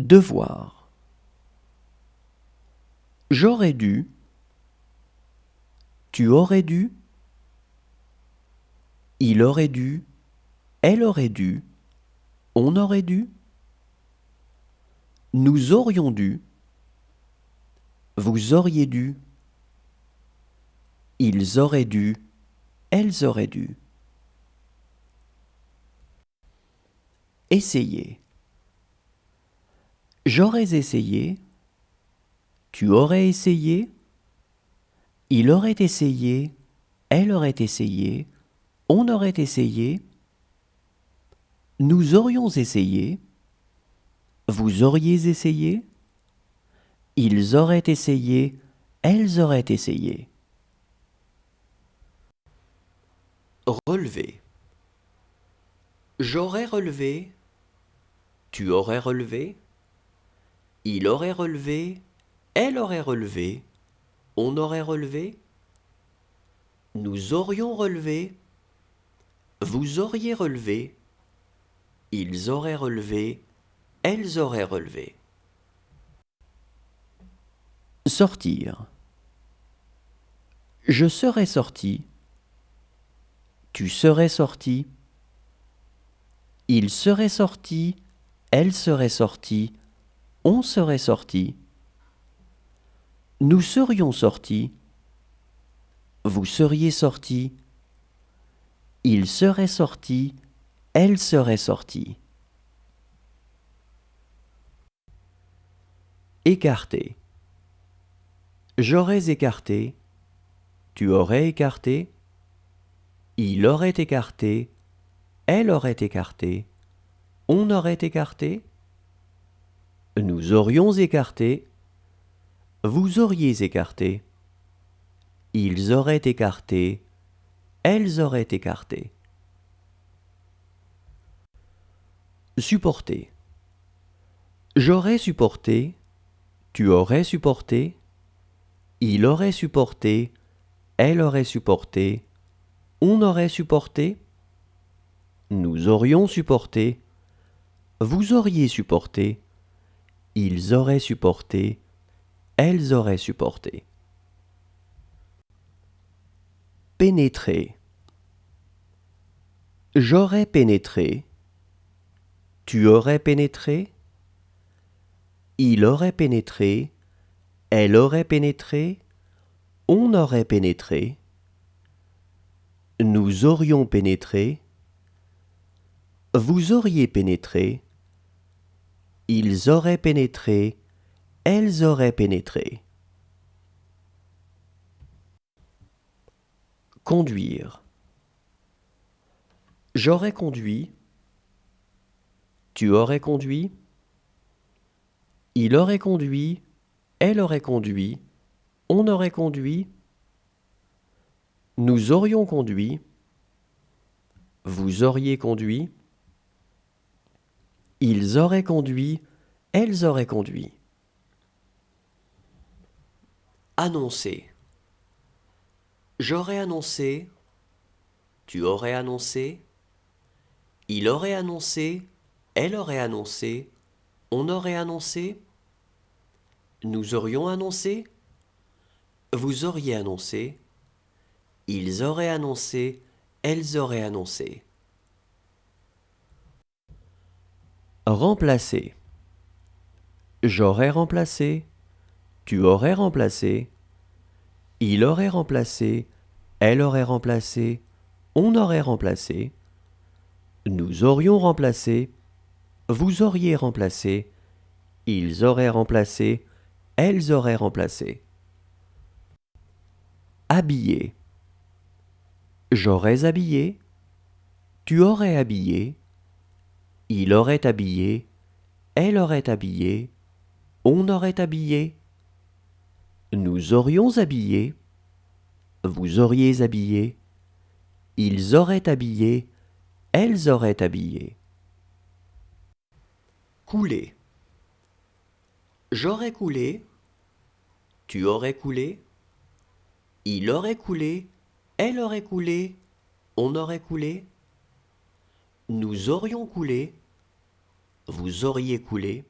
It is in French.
Devoir. J'aurais dû. Tu aurais dû. Il aurait dû. Elle aurait dû. On aurait dû. Nous aurions dû. Vous auriez dû. Ils auraient dû. Elles auraient dû. Essayer. J'aurais essayé. Tu aurais essayé. Il aurait essayé. Elle aurait essayé. On aurait essayé. Nous aurions essayé. Vous auriez essayé. Ils auraient essayé. Elles auraient essayé. Relever. J'aurais relevé. Tu aurais relevé. Il aurait relevé. Elle aurait relevé. On aurait relevé. Nous aurions relevé. Vous auriez relevé. Ils auraient relevé. Elles auraient relevé. Sortir. Je serais sorti. Tu serais sorti. Il serait sorti. Elle serait sortie. On serait sorti. Nous serions sortis. Vous seriez sorti. Il serait sorti. Elle serait sortie. Écarter. J'aurais écarté. Tu aurais écarté. Il aurait écarté. Elle aurait écarté. On aurait écarté. Nous aurions écarté. Vous auriez écarté. Ils auraient écarté. Elles auraient écarté. Supporter. J'aurais supporté. Tu aurais supporté. Il aurait supporté. Elle aurait supporté. On aurait supporté. Nous aurions supporté. Vous auriez supporté. Ils auraient supporté. Elles auraient supporté. Pénétrer. J'aurais pénétré. Tu aurais pénétré. Il aurait pénétré. Elle aurait pénétré. On aurait pénétré. Nous aurions pénétré. Vous auriez pénétré. Ils auraient pénétré. Elles auraient pénétré. Conduire. J'aurais conduit. Tu aurais conduit. Il aurait conduit. Elle aurait conduit. On aurait conduit. Nous aurions conduit. Vous auriez conduit. Ils auraient conduit. Elles auraient conduit. Annoncer. J'aurais annoncé. Tu aurais annoncé. Il aurait annoncé. Elle aurait annoncé. On aurait annoncé. Nous aurions annoncé. Vous auriez annoncé. Ils auraient annoncé. Elles auraient annoncé. Remplacer. J'aurais remplacé. Tu aurais remplacé. Il aurait remplacé. Elle aurait remplacé. On aurait remplacé. Nous aurions remplacé. Vous auriez remplacé. Ils auraient remplacé. Elles auraient remplacé. Habiller. J'aurais habillé. Tu aurais habillé. Il aurait habillé. Elle aurait habillé. On aurait habillé. Nous aurions habillé. Vous auriez habillé. Ils auraient habillé. Elles auraient habillé. Couler. J'aurais coulé. Tu aurais coulé. Il aurait coulé. Elle aurait coulé. On aurait coulé. Nous aurions coulé. Vous auriez coulé.